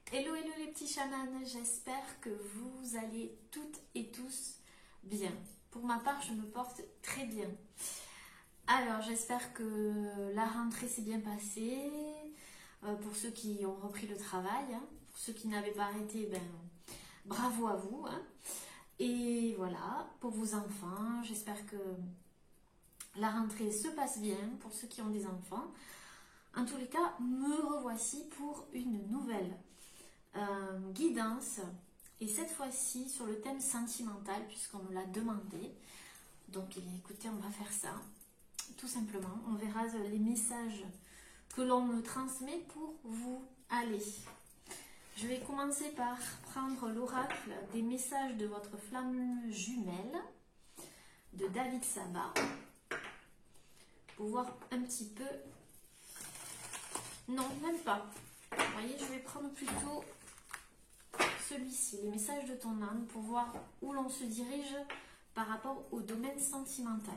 Hello, hello les petits chamans, j'espère que vous allez toutes et tous bien. Pour ma part, je me porte très bien. Alors, j'espère que la rentrée s'est bien passée. Pour ceux qui ont repris le travail, hein. Pour ceux qui n'avaient pas arrêté, ben, bravo à vous. Hein. Et voilà, pour vos enfants, j'espère que la rentrée se passe bien pour ceux qui ont des enfants. En tous les cas, me revoici pour une nouvelle guidance, et cette fois-ci sur le thème sentimental, puisqu'on me l'a demandé. Donc écoutez, on va faire ça, tout simplement. On verra les messages que l'on me transmet pour vous. Allez, je vais commencer par prendre l'oracle des messages de votre flamme jumelle, de David Sabat, pour voir un petit peu... Non, même pas. Vous voyez, je vais prendre plutôt celui-ci, les messages de ton âme, pour voir où l'on se dirige par rapport au domaine sentimental.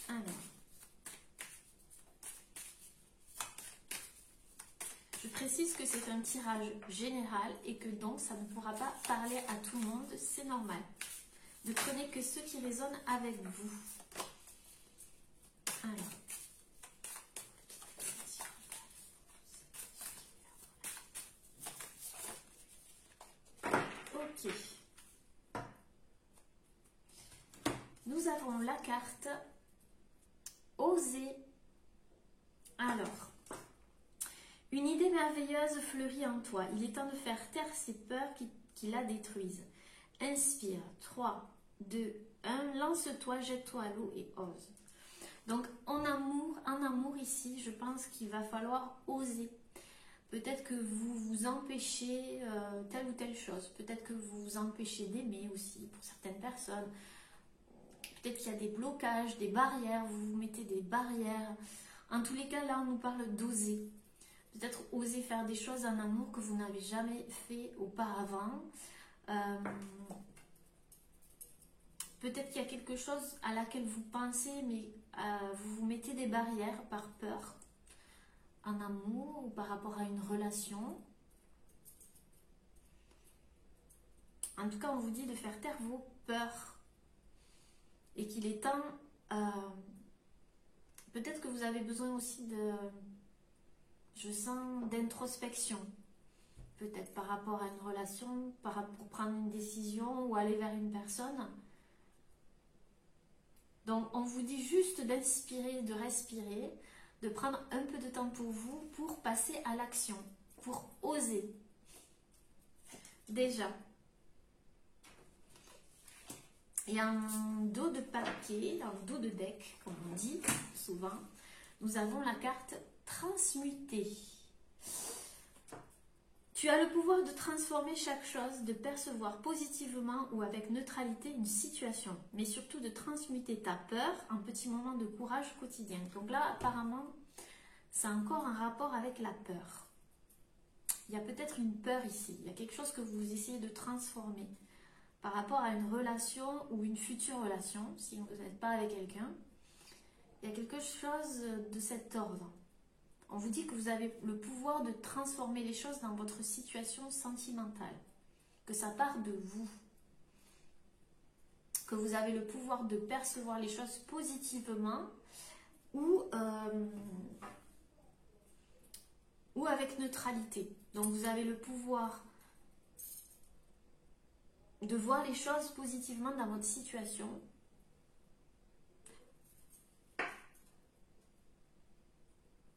Alors, je précise que c'est un tirage général et que donc ça ne pourra pas parler à tout le monde, c'est normal. Ne prenez que ceux qui résonnent avec vous. Alors. Ok. Nous avons la carte Oser. Alors, une idée merveilleuse fleurit en toi. Il est temps de faire taire ces peurs qui la détruisent. Inspire. 3, 2, 1. Lance-toi, jette-toi à l'eau et ose. Donc, en amour ici, je pense qu'il va falloir oser. Peut-être que vous vous empêchez telle ou telle chose. Peut-être que vous vous empêchez d'aimer aussi pour certaines personnes. Peut-être qu'il y a des blocages, des barrières. Vous vous mettez des barrières. En tous les cas, là, on nous parle d'oser. Peut-être oser faire des choses en amour que vous n'avez jamais fait auparavant. Peut-être qu'il y a quelque chose à laquelle vous pensez, mais vous vous mettez des barrières par peur. En amour ou par rapport à une relation. En tout cas, on vous dit de faire taire vos peurs. Et qu'il est temps... peut-être que vous avez besoin aussi de... Je sens d'introspection. Peut-être par rapport à une relation, pour prendre une décision ou aller vers une personne. Donc, on vous dit juste d'inspirer, de respirer, de prendre un peu de temps pour vous, pour passer à l'action, pour oser. Déjà. Et en dos de papier, en dos de deck, comme on dit souvent, nous avons la carte transmuter. Tu as le pouvoir de transformer chaque chose, de percevoir positivement ou avec neutralité une situation, mais surtout de transmuter ta peur en petits moments de courage quotidien. Donc là, apparemment, c'est encore un rapport avec la peur. Il y a peut-être une peur ici, il y a quelque chose que vous essayez de transformer par rapport à une relation ou une future relation, si vous n'êtes pas avec quelqu'un. Il y a quelque chose de cet ordre. On vous dit que vous avez le pouvoir de transformer les choses dans votre situation sentimentale. Que ça part de vous. Que vous avez le pouvoir de percevoir les choses positivement ou avec neutralité. Donc vous avez le pouvoir de voir les choses positivement dans votre situation.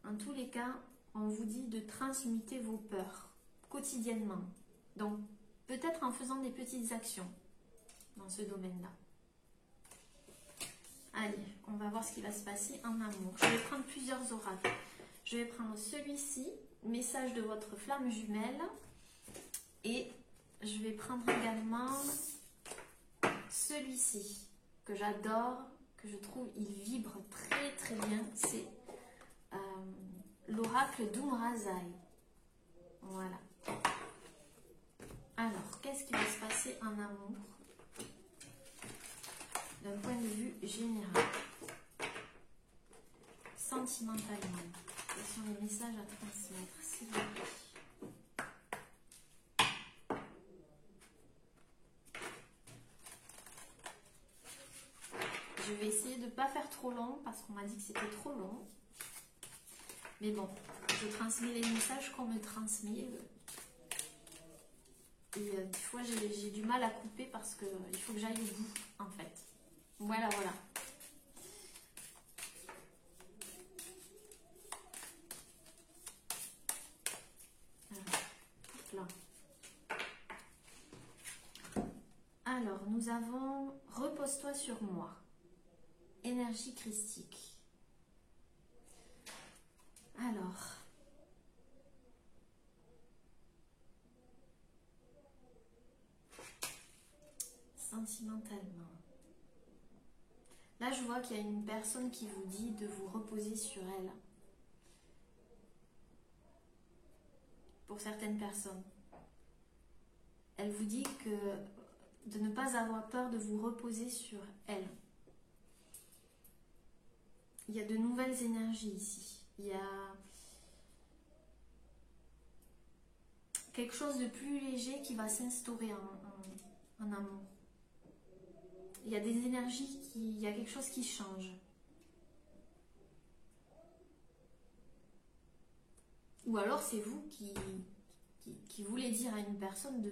En tous les cas, on vous dit de transmuter vos peurs quotidiennement. Donc, peut-être en faisant des petites actions dans ce domaine-là. Allez, on va voir ce qui va se passer en amour. Je vais prendre plusieurs oracles. Je vais prendre celui-ci, message de votre flamme jumelle. Et je vais prendre également celui-ci, que j'adore, que je trouve, il vibre très très bien. C'est l'oracle d'Umrazai. Voilà. Alors, qu'est-ce qui va se passer en amour d'un point de vue général. Sentimentalement, quels sont les messages à transmettre, s'il vous plaît? Je vais essayer de ne pas faire trop long parce qu'on m'a dit que c'était trop long. Mais bon, je transmets les messages qu'on me transmet. Et des fois, j'ai du mal à couper parce qu'il faut que j'aille au bout, en fait. Voilà, voilà. Là. Alors, nous avons « Repose-toi sur moi ». Énergie christique. Alors, sentimentalement. Là, je vois qu'il y a une personne qui vous dit de vous reposer sur elle. Pour certaines personnes. Elle vous dit que de ne pas avoir peur de vous reposer sur elle. Il y a de nouvelles énergies ici. Il y a quelque chose de plus léger qui va s'instaurer en amour. Il y a des énergies, il y a quelque chose qui change. Ou alors c'est vous qui voulez dire à une personne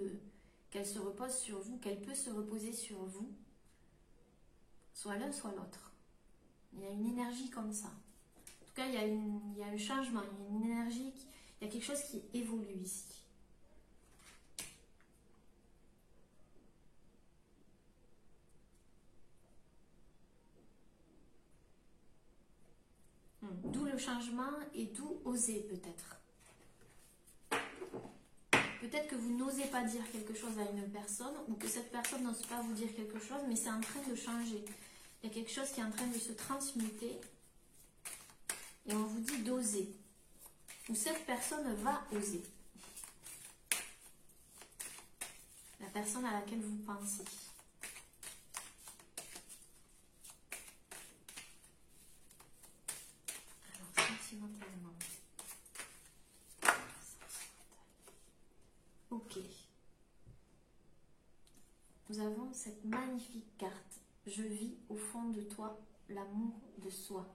qu'elle se repose sur vous, qu'elle peut se reposer sur vous, soit l'un, soit l'autre. Il y a une énergie comme ça. En tout cas, il y a un changement, il y a une énergie, il y a quelque chose qui évolue ici. D'où le changement et d'où oser peut-être. Peut-être que vous n'osez pas dire quelque chose à une personne ou que cette personne n'ose pas vous dire quelque chose, mais c'est en train de changer. Il y a quelque chose qui est en train de se transmuter et on vous dit d'oser. Ou cette personne va oser. La personne à laquelle vous pensez. Alors, sentimentalement. Ok. Nous avons cette magnifique carte. Je vis au fond de toi l'amour de soi.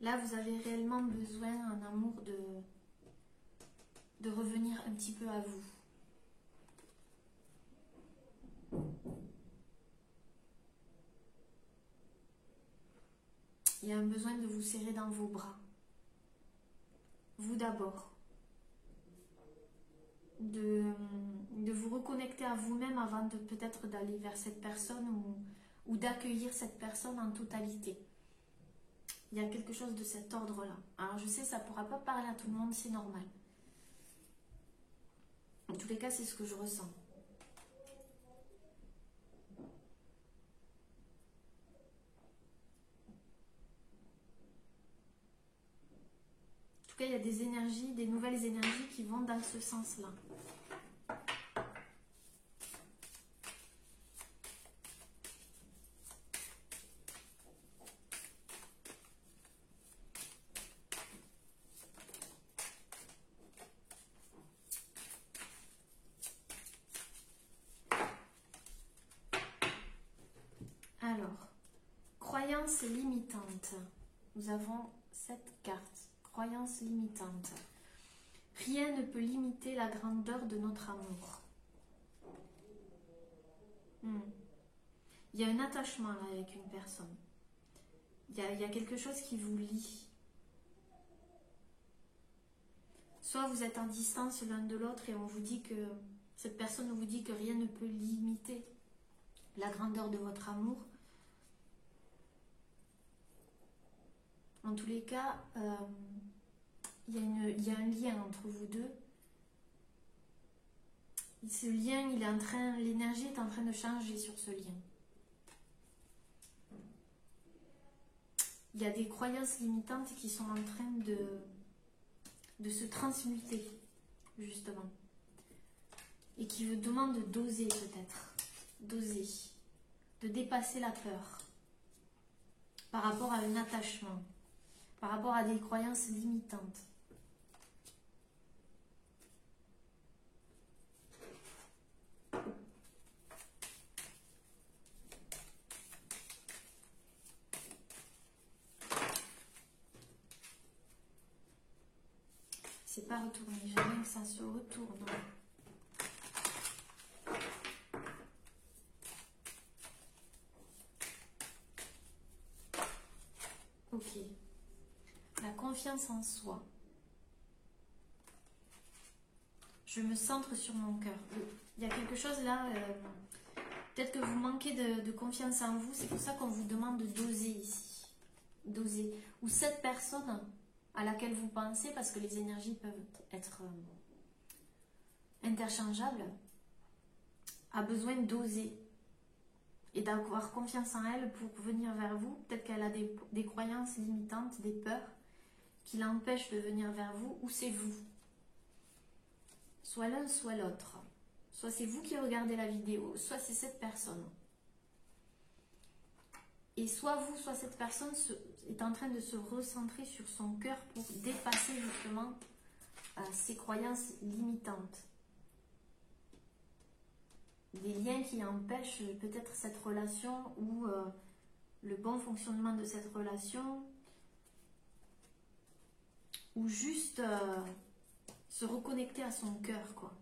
Là, vous avez réellement besoin en amour de revenir un petit peu à vous. Il y a un besoin de vous serrer dans vos bras. Vous d'abord. De vous reconnecter à vous-même avant de peut-être d'aller vers cette personne ou d'accueillir cette personne en totalité. Il y a quelque chose de cet ordre-là. Alors je sais, ça ne pourra pas parler à tout le monde, c'est normal. En tous les cas, c'est ce que je ressens. En tout cas, il y a des énergies, des nouvelles énergies qui vont dans ce sens-là. Alors, croyance limitante. Nous avons cette carte. Croyance limitante. Rien ne peut limiter la grandeur de notre amour. Il y a un attachement là avec une personne. Il y a quelque chose qui vous lie. Soit vous êtes en distance l'un de l'autre et on vous dit que cette personne vous dit que rien ne peut limiter la grandeur de votre amour. En tous les cas, il y a un lien entre vous deux. Et ce lien, l'énergie est en train de changer sur ce lien. il y a des croyances limitantes qui sont en train de se transmuter, justement. Et qui vous demandent d'oser peut-être, d'oser, de dépasser la peur par rapport à un attachement, par rapport à des croyances limitantes. C'est pas retourné, j'aime bien que ça se retourne. Ok. La confiance en soi. Je me centre sur mon cœur. Il y a quelque chose là, peut-être que vous manquez de confiance en vous, c'est pour ça qu'on vous demande d'oser ici. D'oser. Ou cette personne à laquelle vous pensez, parce que les énergies peuvent être interchangeables, a besoin d'oser et d'avoir confiance en elle pour venir vers vous. Peut-être qu'elle a des croyances limitantes, des peurs qui l'empêchent de venir vers vous, ou c'est vous. Soit l'un, soit l'autre. Soit c'est vous qui regardez la vidéo, soit c'est cette personne. Et soit vous, soit cette personne est en train de se recentrer sur son cœur pour dépasser justement ses croyances limitantes. Des liens qui empêchent peut-être cette relation ou le bon fonctionnement de cette relation, ou juste se reconnecter à son cœur, quoi.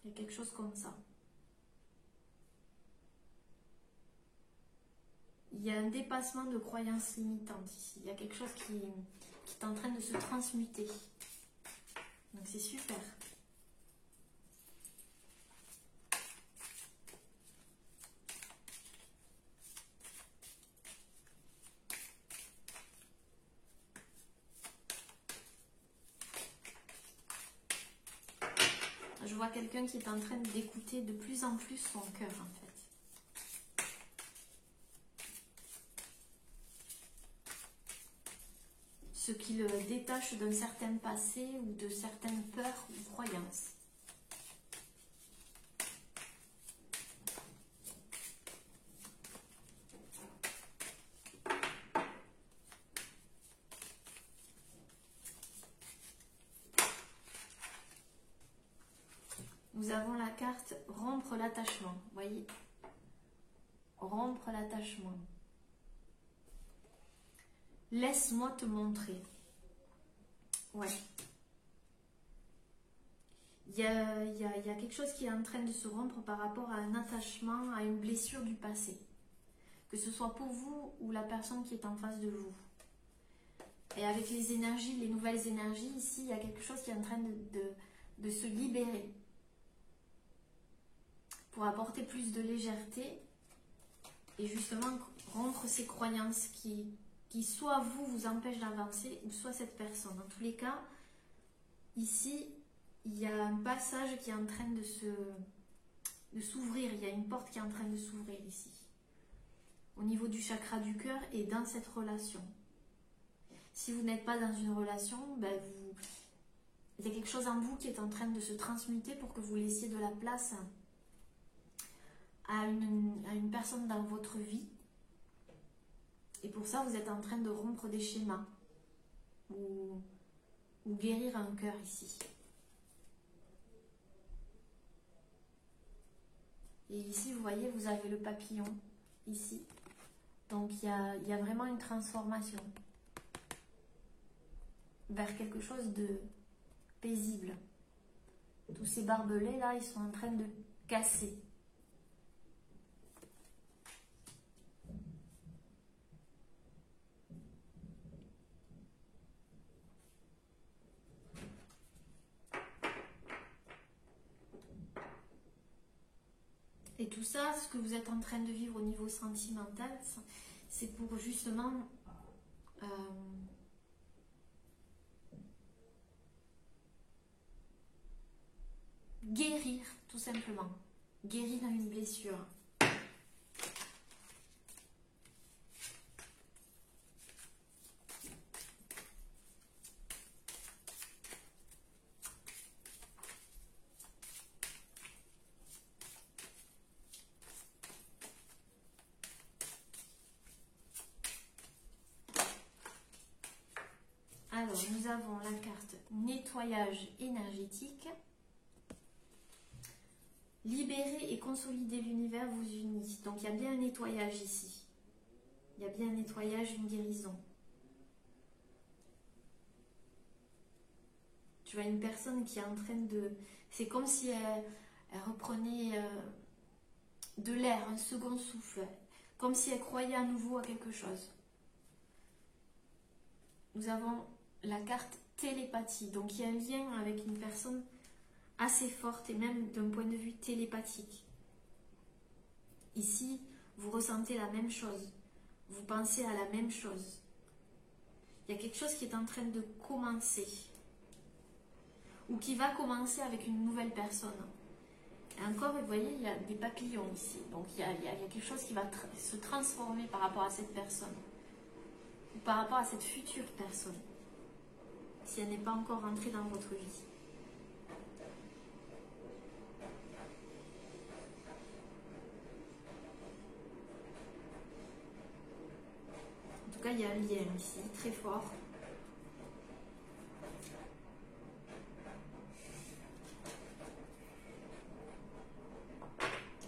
Il y a quelque chose comme ça. Il y a un dépassement de croyances limitantes ici. Il y a quelque chose qui est en train de se transmuter. Donc c'est super. Je vois quelqu'un qui est en train d'écouter de plus en plus son cœur, en fait. Ce qui le détache d'un certain passé ou de certaines peurs ou croyances. Nous avons la carte rompre l'attachement. Vous voyez? Rompre l'attachement. Laisse-moi te montrer. Ouais. Il y a quelque chose qui est en train de se rompre par rapport à un attachement, à une blessure du passé. Que ce soit pour vous ou la personne qui est en face de vous. Et avec les énergies, les nouvelles énergies, ici, il y a quelque chose qui est en train de se libérer. Pour apporter plus de légèreté et justement rompre ces croyances qui soit vous empêchent d'avancer ou soit cette personne. Dans tous les cas, ici, il y a un passage qui est en train de s'ouvrir. Il y a une porte qui est en train de s'ouvrir ici. Au niveau du chakra du cœur et dans cette relation. Si vous n'êtes pas dans une relation, ben il y a quelque chose en vous qui est en train de se transmuter pour que vous laissiez de la place à une personne dans votre vie. Et pour ça, vous êtes en train de rompre des schémas ou guérir un cœur ici. Et ici, vous voyez, vous avez le papillon ici. Donc, il y a vraiment une transformation vers quelque chose de paisible. Tous ces barbelés là, ils sont en train de casser. Et tout ça, ce que vous êtes en train de vivre au niveau sentimental, c'est pour justement guérir, tout simplement. Guérir une blessure. Alors, nous avons la carte nettoyage énergétique. Libérer et consolider l'univers vous unit. Donc, il y a bien un nettoyage ici. Il y a bien un nettoyage, une guérison. Tu vois une personne qui est en train de... C'est comme si elle reprenait de l'air, un second souffle. Comme si elle croyait à nouveau à quelque chose. Nous avons la carte télépathie. Donc, il y a un lien avec une personne assez forte et même d'un point de vue télépathique. Ici, vous ressentez la même chose. Vous pensez à la même chose. Il y a quelque chose qui est en train de commencer. Ou qui va commencer avec une nouvelle personne. Et encore, vous voyez, il y a des papillons ici. Donc, il y a quelque chose qui va se transformer par rapport à cette personne. Ou par rapport à cette future personne. Si elle n'est pas encore entrée dans votre vie. En tout cas, il y a un lien ici, très fort.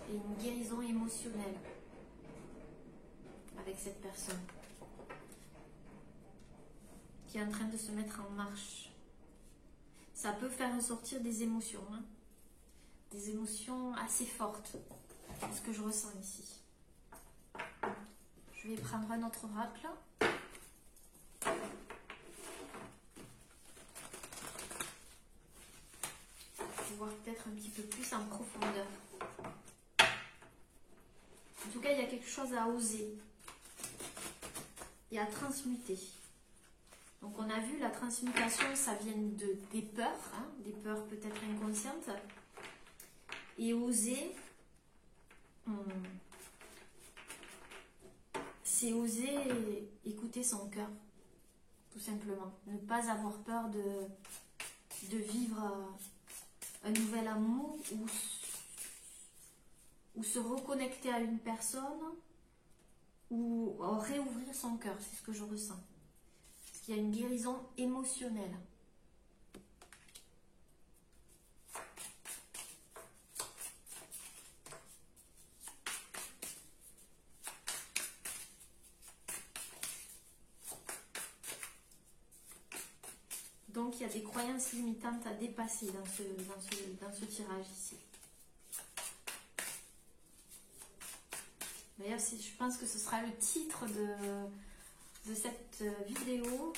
Et une guérison émotionnelle avec cette personne qui est en train de se mettre en marche. Ça peut faire ressortir des émotions, hein, des émotions assez fortes, c'est ce que je ressens ici. Je vais prendre un autre oracle. Pour voir peut-être un petit peu plus en profondeur. En tout cas, il y a quelque chose à oser et à transmuter. Donc, on a vu la transmutation, ça vient des peurs, hein, des peurs peut-être inconscientes. Et oser, c'est oser écouter son cœur, tout simplement. Ne pas avoir peur de vivre un nouvel amour ou se reconnecter à une personne ou réouvrir son cœur, c'est ce que je ressens. Parce qu'il y a une guérison émotionnelle. Donc, il y a des croyances limitantes à dépasser dans ce tirage ici. D'ailleurs, je pense que ce sera le titre de cette vidéo.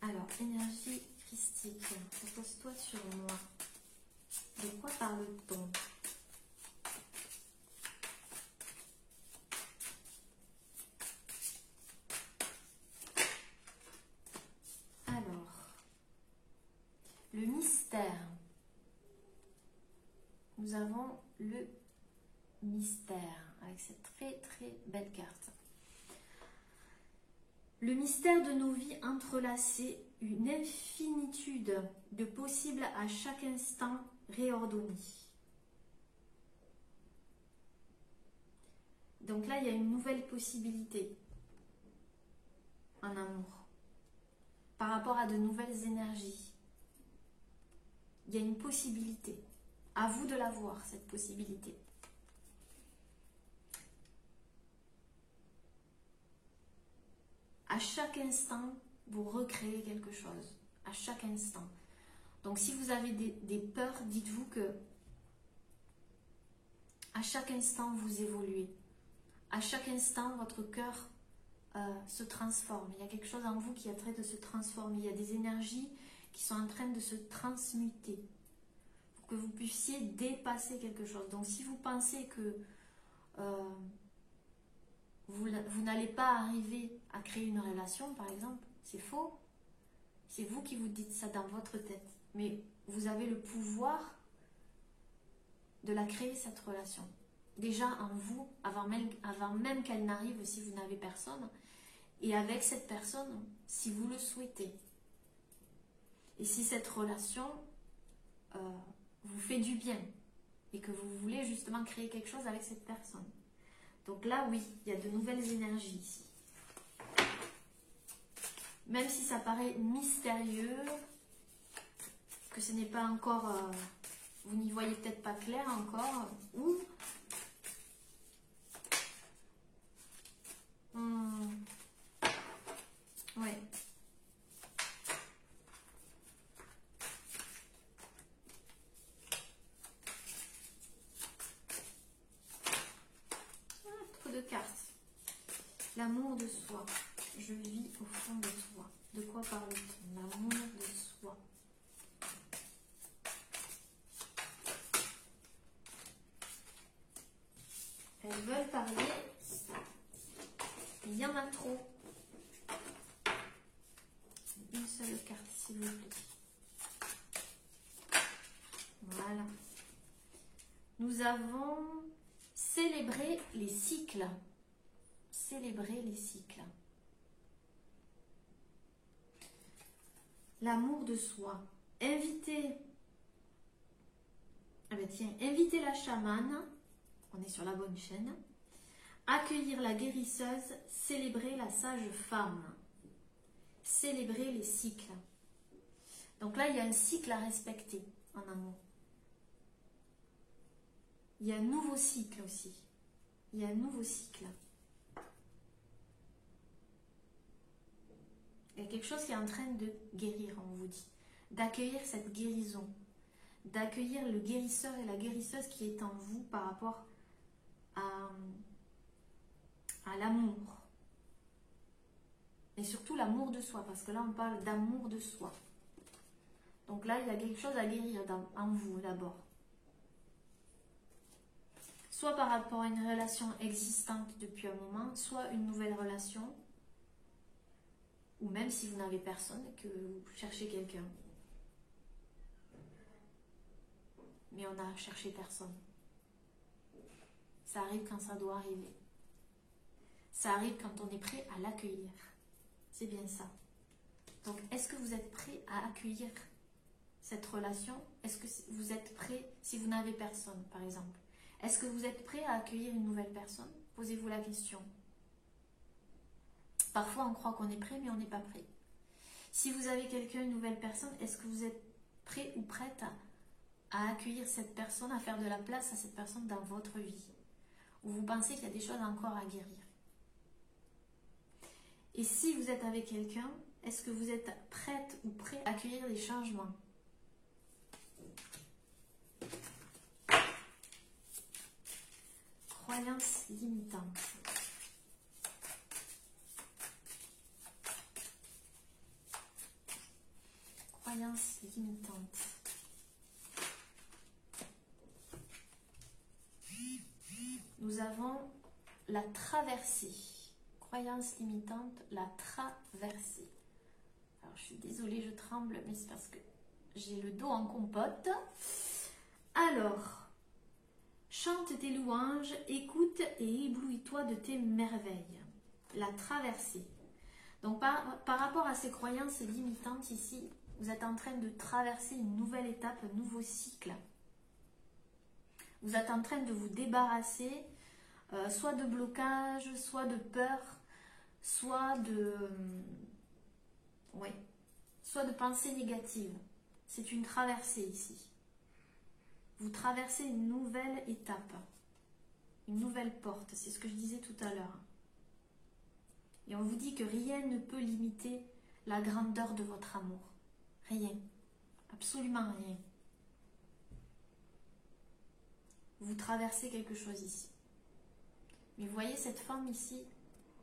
Alors, énergie christique, repose-toi sur moi. De quoi parle-t-on ? Le mystère. Nous avons le mystère avec cette très très belle carte. Le mystère de nos vies entrelacées, une infinitude de possibles à chaque instant réordonnés. Donc là, il y a une nouvelle possibilité en amour par rapport à de nouvelles énergies. Il y a une possibilité. À vous de la voir, cette possibilité. À chaque instant, vous recréez quelque chose. À chaque instant. Donc, si vous avez des peurs, dites-vous que à chaque instant, vous évoluez. À chaque instant, votre cœur se transforme. Il y a quelque chose en vous qui est en train de se transformer. Il y a des énergies qui sont en train de se transmuter pour que vous puissiez dépasser quelque chose. Donc, si vous pensez que vous n'allez pas arriver à créer une relation, par exemple, c'est faux. C'est vous qui vous dites ça dans votre tête. Mais vous avez le pouvoir de la créer, cette relation. Déjà en vous, avant même qu'elle n'arrive, si vous n'avez personne. Et avec cette personne, si vous le souhaitez. Et si cette relation vous fait du bien. Et que vous voulez justement créer quelque chose avec cette personne. Donc là, oui, il y a de nouvelles énergies ici. Même si ça paraît mystérieux, que ce n'est pas encore... vous n'y voyez peut-être pas clair encore. Ou... ouais. Trop de cartes. L'amour de soi. Je vis au fond de toi. De quoi parle-t-on? L'amour de soi. Elles veulent parler. Il y en a trop. Une seule carte, s'il vous plaît. Voilà. Nous avons célébré les cycles. Célébrer les cycles. L'amour de soi. Inviter. Ah ben tiens, inviter la chamane. On est sur la bonne chaîne. Accueillir la guérisseuse. Célébrer la sage femme. Célébrer les cycles. Donc là, il y a un cycle à respecter en amour. Il y a un nouveau cycle aussi. Il y a un nouveau cycle. Il y a quelque chose qui est en train de guérir, on vous dit. D'accueillir cette guérison. D'accueillir le guérisseur et la guérisseuse qui est en vous par rapport à l'amour. Et surtout l'amour de soi, parce que là on parle d'amour de soi. Donc là il y a quelque chose à guérir en vous d'abord. Soit par rapport à une relation existante depuis un moment, soit une nouvelle relation, ou même si vous n'avez personne, que vous cherchez quelqu'un. Mais on a cherché personne. Ça arrive quand ça doit arriver. Ça arrive quand on est prêt à l'accueillir. C'est bien ça. Donc, est-ce que vous êtes prêt à accueillir cette relation? Est-ce que vous êtes prêt, si vous n'avez personne, par exemple, est-ce que vous êtes prêt à accueillir une nouvelle personne? Posez-vous la question. Parfois, on croit qu'on est prêt, mais on n'est pas prêt. Si vous avez quelqu'un, une nouvelle personne, est-ce que vous êtes prêt ou prête à accueillir cette personne, à faire de la place à cette personne dans votre vie? Ou vous pensez qu'il y a des choses encore à guérir? Et si vous êtes avec quelqu'un, est-ce que vous êtes prête ou prêt à accueillir les changements? Croyances limitantes. Croyances limitantes. Nous avons la traversée. Croyance limitante, la traversée. Alors, je suis désolée, je tremble, mais c'est parce que j'ai le dos en compote. Alors, chante tes louanges, écoute et éblouis-toi de tes merveilles. La traversée. Donc, par rapport à ces croyances limitantes ici, vous êtes en train de traverser une nouvelle étape, un nouveau cycle. Vous êtes en train de vous débarrasser soit de blocage, soit de peur, soit de pensée négative. C'est une traversée ici. Vous traversez une nouvelle étape, une nouvelle porte. C'est ce que je disais tout à l'heure. Et on vous dit que rien ne peut limiter la grandeur de votre amour. Rien. Absolument rien. Vous traversez quelque chose ici. Mais vous voyez cette femme ici,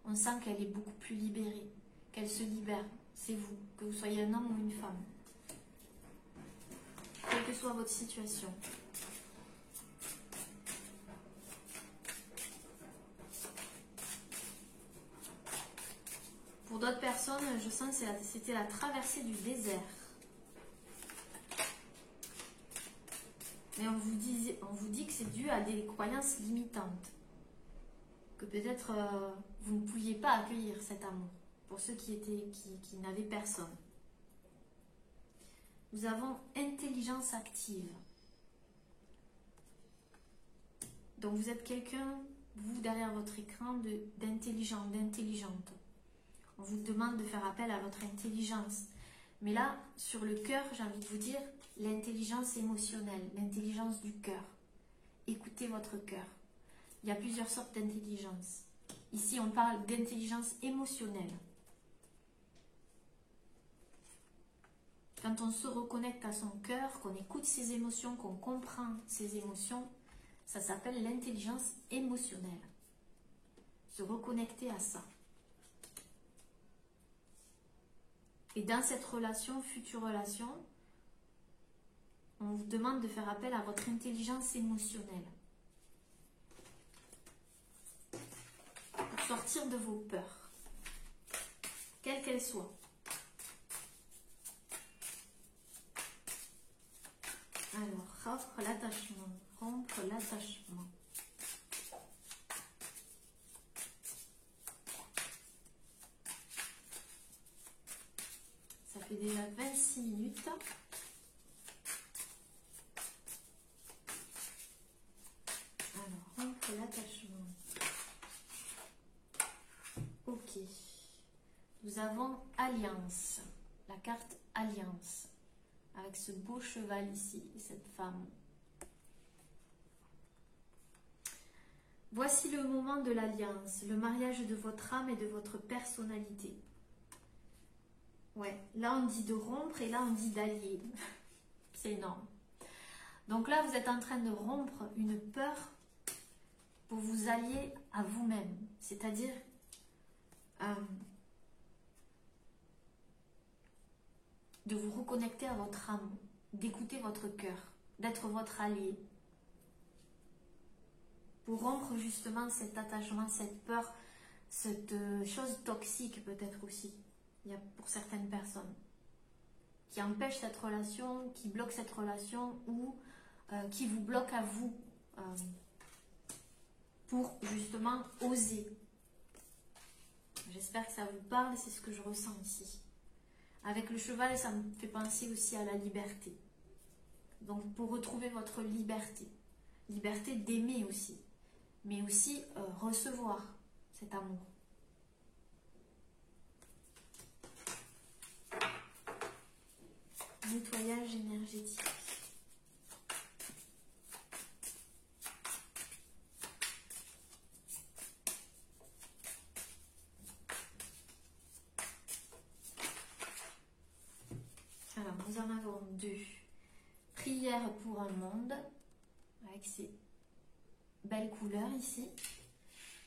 on sent qu'elle est beaucoup plus libérée, qu'elle se libère. C'est vous, que vous soyez un homme ou une femme. Quelle que soit votre situation. Pour d'autres personnes, je sens que c'était la traversée du désert. Mais on vous dit que c'est dû à des croyances limitantes. Que peut-être vous ne pouviez pas accueillir cet amour. Pour ceux qui n'avaient personne. Nous avons intelligence active. Donc vous êtes quelqu'un vous derrière votre écran, d'intelligent, d'intelligente. On vous demande de faire appel à votre intelligence. Mais là, sur le cœur, j'ai envie de vous dire, l'intelligence émotionnelle, l'intelligence du cœur. Écoutez votre cœur. Il y a plusieurs sortes d'intelligence. Ici, on parle d'intelligence émotionnelle. Quand on se reconnecte à son cœur, qu'on écoute ses émotions, qu'on comprend ses émotions, ça s'appelle l'intelligence émotionnelle. Se reconnecter à ça. Et dans cette relation, future relation, on vous demande de faire appel à votre intelligence émotionnelle. Pour sortir de vos peurs, quelles qu'elles soient. Alors, rompre l'attachement, rompre l'attachement. Ça fait déjà 26 minutes. Alors, rompre l'attachement. Ok. Nous avons Alliance. La carte Alliance. Avec ce beau cheval ici, et cette femme. Voici le moment de l'alliance, le mariage de votre âme et de votre personnalité. Ouais, là on dit de rompre et là on dit d'allier. C'est énorme. Donc là vous êtes en train de rompre une peur pour vous allier à vous-même. C'est-à-dire de vous reconnecter à votre âme, d'écouter votre cœur, d'être votre allié. Pour rompre justement cet attachement, cette peur, cette chose toxique peut-être aussi. Il y a pour certaines personnes qui empêchent cette relation, qui bloquent cette relation ou qui vous bloquent à vous pour justement oser. J'espère que ça vous parle, c'est ce que je ressens ici. Avec le cheval, ça me fait penser aussi à la liberté. Donc pour retrouver votre liberté, liberté d'aimer aussi, mais aussi recevoir cet amour. Nettoyage énergétique. Alors, nous en avons deux. Prière pour un monde, avec ces belles couleurs ici.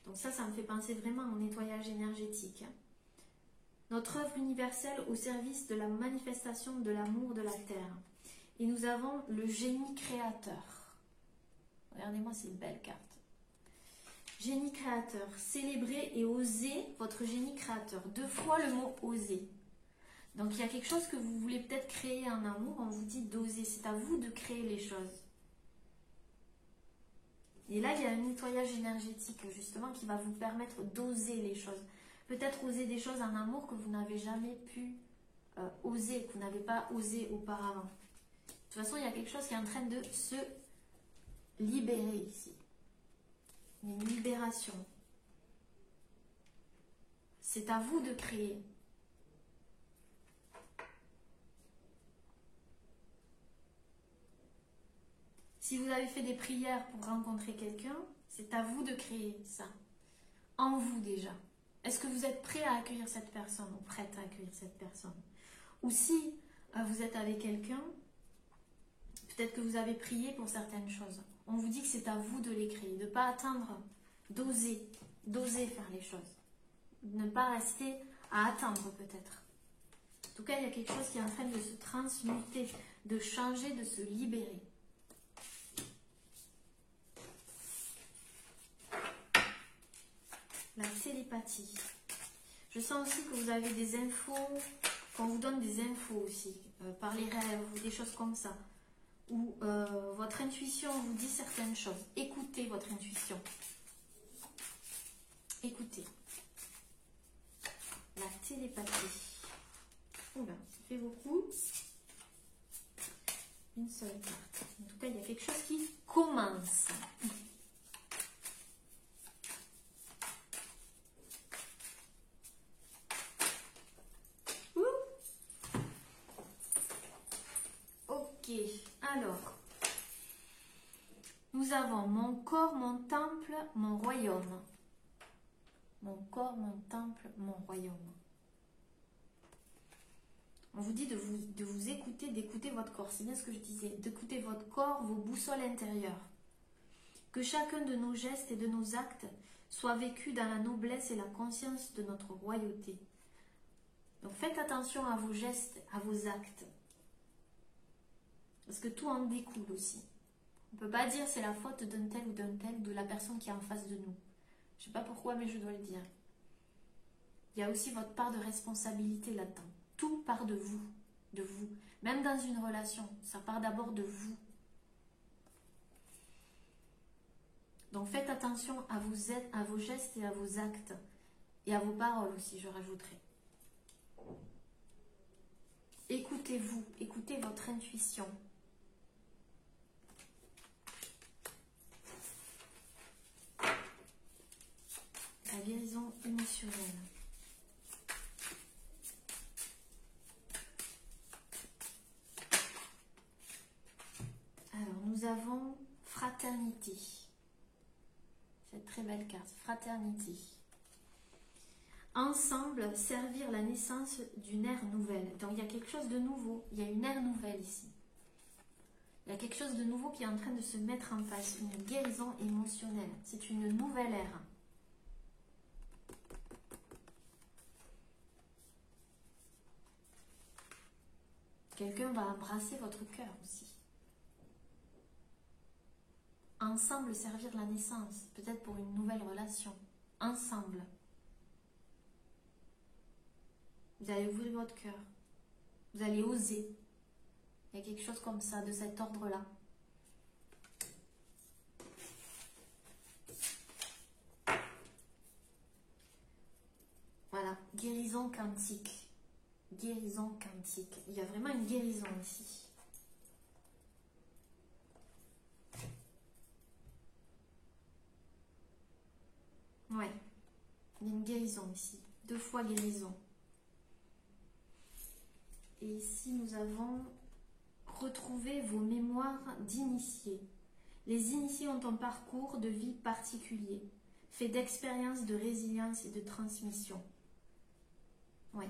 Donc ça me fait penser vraiment au nettoyage énergétique. Notre œuvre universelle au service de la manifestation de l'amour de la Terre. Et nous avons le génie créateur. Regardez-moi ces belles cartes. Génie créateur. Célébrez et osez votre génie créateur. 2 fois le mot oser. Donc il y a quelque chose que vous voulez peut-être créer en amour. On vous dit d'oser. C'est à vous de créer les choses. Et là, il y a un nettoyage énergétique justement qui va vous permettre d'oser les choses. Peut-être oser des choses en amour que vous n'avez jamais pu oser, que vous n'avez pas osé auparavant. De toute façon, il y a quelque chose qui est en train de se libérer ici. Une libération. C'est à vous de créer. Si vous avez fait des prières pour rencontrer quelqu'un, c'est à vous de créer ça. En vous déjà. Est-ce que vous êtes prêt à accueillir cette personne ou prête à accueillir cette personne? Ou si vous êtes avec quelqu'un, peut-être que vous avez prié pour certaines choses. On vous dit que c'est à vous de les créer, de ne pas attendre, d'oser faire les choses. De ne pas rester à attendre peut-être. En tout cas, il y a quelque chose qui est en train de se transmuter, de changer, de se libérer. La télépathie. Je sens aussi que vous avez des infos, qu'on vous donne des infos aussi, par les rêves ou des choses comme ça. Ou votre intuition vous dit certaines choses. Écoutez votre intuition. Écoutez. La télépathie. Oula, ça fait beaucoup. Une seule carte. En tout cas, il y a quelque chose qui commence. alors, nous avons mon corps, mon temple, mon royaume. Mon corps, mon temple, mon royaume. On vous dit de vous écouter, d'écouter votre corps. C'est bien ce que je disais. D'écouter votre corps, vos boussoles intérieures. Que chacun de nos gestes et de nos actes soit vécu dans la noblesse et la conscience de notre royauté. Donc faites attention à vos gestes, à vos actes. Parce que tout en découle aussi. On ne peut pas dire c'est la faute d'un tel ou d'un tel, de la personne qui est en face de nous. Je ne sais pas pourquoi, mais je dois le dire. Il y a aussi votre part de responsabilité là-dedans. Tout part de vous, de vous. Même dans une relation, ça part d'abord de vous. Donc faites attention à vos gestes et à vos actes. Et à vos paroles aussi, je rajouterai. Écoutez-vous, écoutez votre intuition. La guérison émotionnelle. Alors, nous avons fraternité. Cette très belle carte, fraternité. Ensemble, servir la naissance d'une ère nouvelle. Donc, il y a quelque chose de nouveau. Il y a une ère nouvelle ici. Il y a quelque chose de nouveau qui est en train de se mettre en place. Une guérison émotionnelle. C'est une nouvelle ère. Quelqu'un va embrasser votre cœur aussi. Ensemble, servir la naissance. Peut-être pour une nouvelle relation. Ensemble. Vous allez ouvrir votre cœur. Vous allez oser. Il y a quelque chose comme ça, de cet ordre-là. Voilà, guérison quantique. Guérison quantique. Il y a vraiment une guérison ici. Ouais, il y a une guérison ici. 2 fois guérison. Et ici, nous avons retrouvé vos mémoires d'initiés. Les initiés ont un parcours de vie particulier, fait d'expériences, de résilience et de transmission. Oui.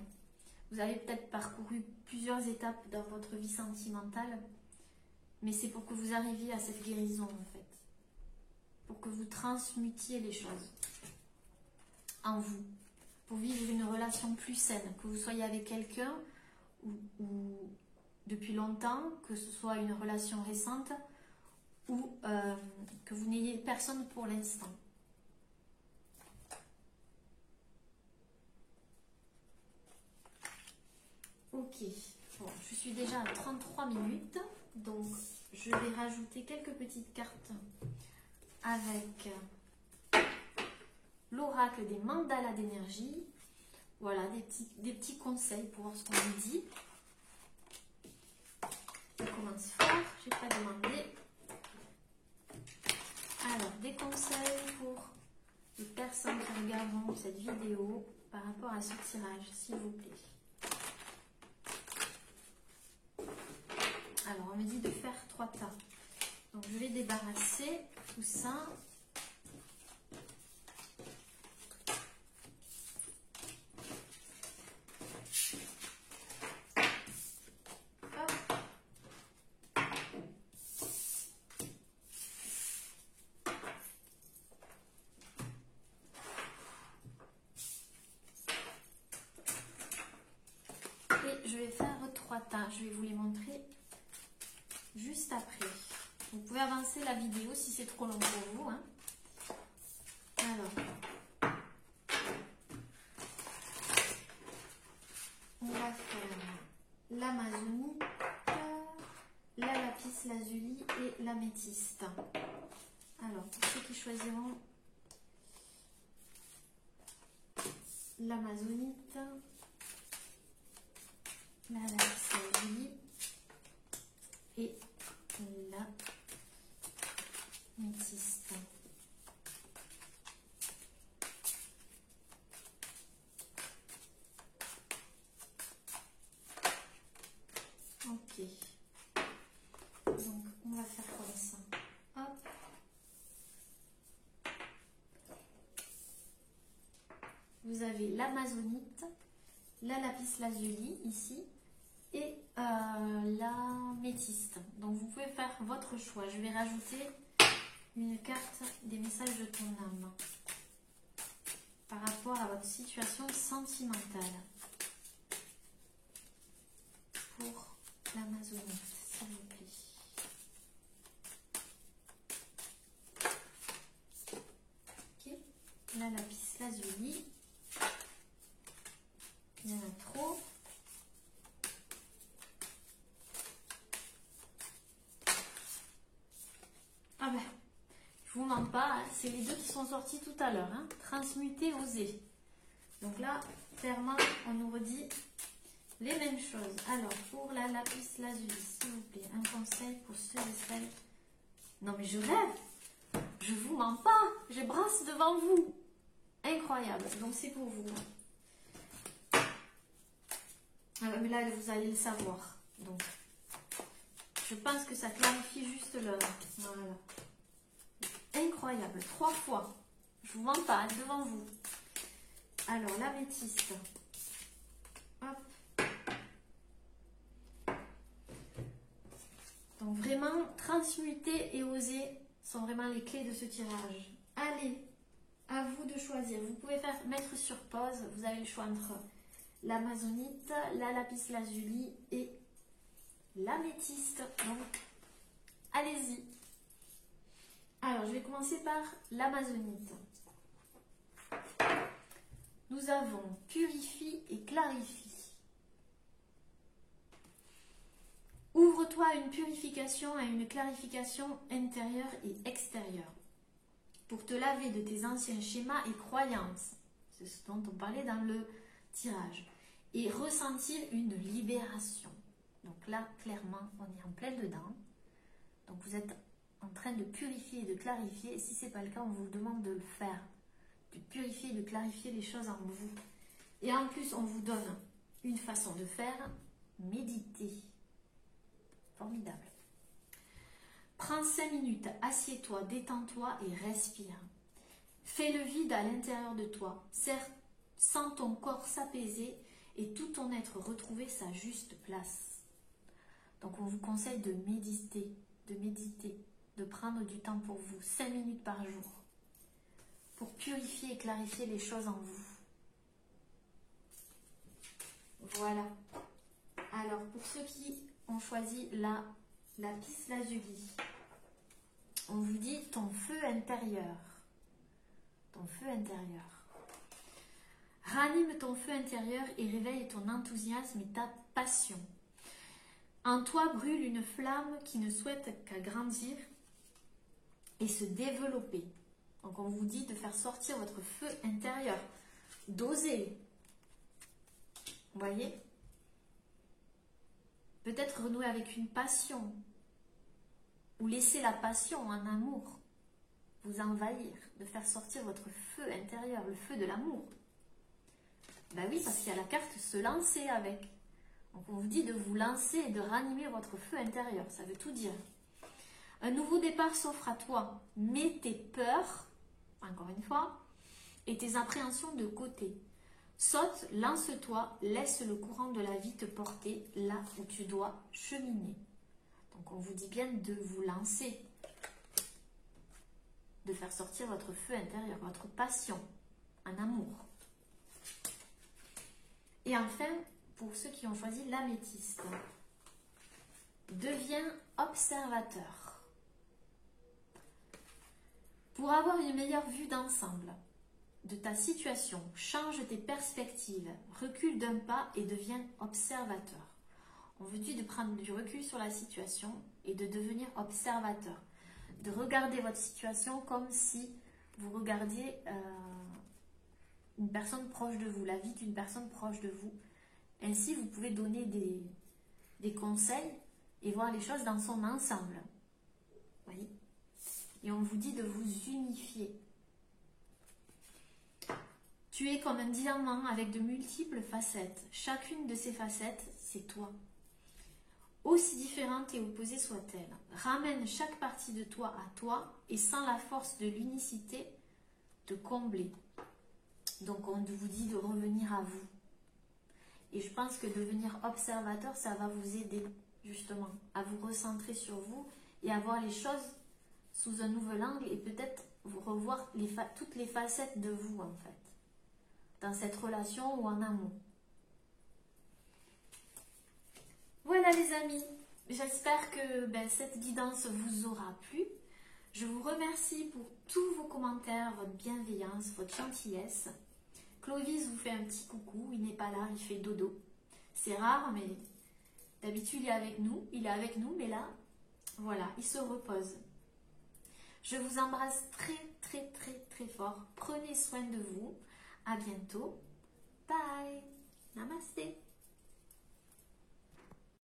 Vous avez peut-être parcouru plusieurs étapes dans votre vie sentimentale, mais c'est pour que vous arriviez à cette guérison, en fait. Pour que vous transmutiez les choses en vous. Pour vivre une relation plus saine, que vous soyez avec quelqu'un ou depuis longtemps, que ce soit une relation récente ou que vous n'ayez personne pour l'instant. Ok, bon, je suis déjà à 33 minutes, donc je vais rajouter quelques petites cartes avec l'oracle des mandalas d'énergie. Voilà, des petits conseils pour voir ce qu'on nous dit. On commence fort, je n'ai pas demandé. Alors, des conseils pour les personnes qui regardent cette vidéo par rapport à ce tirage, s'il vous plaît. Alors, on me dit de faire 3 tas. Donc, je vais débarrasser tout ça. Je vais faire 3 tas, je vais vous les montrer juste après. Vous pouvez avancer la vidéo si c'est trop long pour vous. Hein. Alors, on va faire l'amazonite, la lapis lazuli et l'améthyste. Alors, pour ceux qui choisiront l'amazonite, la lapis lazuli et la métiste. Ok. vous avez l'amazonite, la lapis lazuli ici et la métiste. Donc vous pouvez faire votre choix. Je vais rajouter une carte des messages de ton âme par rapport à votre situation sentimentale pour l'amazonite, s'il vous plaît. Ok, la lapis lazuli. Il y en a trop. Ah ben, je vous mens pas, hein, c'est les deux qui sont sortis tout à l'heure. Hein. Transmuter, oser. Donc là, clairement, on nous redit les mêmes choses. Alors, pour la lapis lazuli, s'il vous plaît, un conseil pour ceux et celles. Non mais je rêve. Je vous mens pas. Je brasse devant vous. Incroyable. Donc c'est pour vous. Mais là, vous allez le savoir. Donc, je pense que ça clarifie juste l'heure. Voilà. Incroyable. 3 fois. Je vous mens pas, devant vous. Alors, l'améthyste. Hop. Donc, vraiment, transmuter et oser sont vraiment les clés de ce tirage. Allez, à vous de choisir. Vous pouvez mettre sur pause. Vous avez le choix entre l'amazonite, la lapis lazuli et l'améthyste. Donc, allez-y. Alors, je vais commencer par l'amazonite. Nous avons purifie et clarifie. Ouvre-toi à une purification, à une clarification intérieure et extérieure pour te laver de tes anciens schémas et croyances. C'est ce dont on parlait dans le tirage. Et ressentir une libération. Donc là, clairement, on est en plein dedans. Donc vous êtes en train de purifier et de clarifier. Et si ce n'est pas le cas, on vous demande de le faire. De purifier et de clarifier les choses en vous. Et en plus, on vous donne une façon de faire. Méditer. Formidable. Prends 5 minutes, assieds-toi, détends-toi et respire. Fais le vide à l'intérieur de toi. Sens ton corps s'apaiser et tout ton être retrouver sa juste place. Donc on vous conseille de méditer, de prendre du temps pour vous, 5 minutes par jour, pour purifier et clarifier les choses en vous. Voilà. Alors pour ceux qui ont choisi la lapis lazuli, on vous dit ton feu intérieur. Ton feu intérieur. Ranime ton feu intérieur et réveille ton enthousiasme et ta passion. En toi brûle une flamme qui ne souhaite qu'à grandir et se développer. Donc on vous dit de faire sortir votre feu intérieur, d'oser. Vous voyez? Peut-être renouer avec une passion ou laisser la passion en amour vous envahir, de faire sortir votre feu intérieur, le feu de l'amour. Ben oui, parce qu'il y a la carte se lancer avec. Donc on vous dit de vous lancer et de ranimer votre feu intérieur. Ça veut tout dire. Un nouveau départ s'offre à toi. Mets tes peurs, encore une fois, et tes appréhensions de côté. Saute, lance-toi, laisse le courant de la vie te porter là où tu dois cheminer. Donc on vous dit bien de vous lancer, de faire sortir votre feu intérieur, votre passion, un amour. Et enfin, pour ceux qui ont choisi l'améthyste, deviens observateur. Pour avoir une meilleure vue d'ensemble de ta situation, change tes perspectives, recule d'un pas et deviens observateur. On vous dit de prendre du recul sur la situation et de devenir observateur. De regarder votre situation comme si vous regardiez une personne proche de vous, la vie d'une personne proche de vous. Ainsi, vous pouvez donner des conseils et voir les choses dans son ensemble. Vous voyez? Et on vous dit de vous unifier. Tu es comme un diamant avec de multiples facettes. Chacune de ces facettes, c'est toi. Aussi différente et opposée soit-elle, ramène chaque partie de toi à toi et sans la force de l'unicité te combler. Donc on vous dit de revenir à vous. Et je pense que devenir observateur, ça va vous aider justement à vous recentrer sur vous et à voir les choses sous un nouvel angle et peut-être vous revoir toutes les facettes de vous en fait, dans cette relation ou en amour. Voilà les amis, j'espère que cette guidance vous aura plu. Je vous remercie pour tous vos commentaires, votre bienveillance, votre gentillesse. Clovis vous fait un petit coucou, il n'est pas là, il fait dodo. C'est rare, mais d'habitude il est avec nous, mais là, voilà, il se repose. Je vous embrasse très très très très fort. Prenez soin de vous. À bientôt. Bye. Namasté.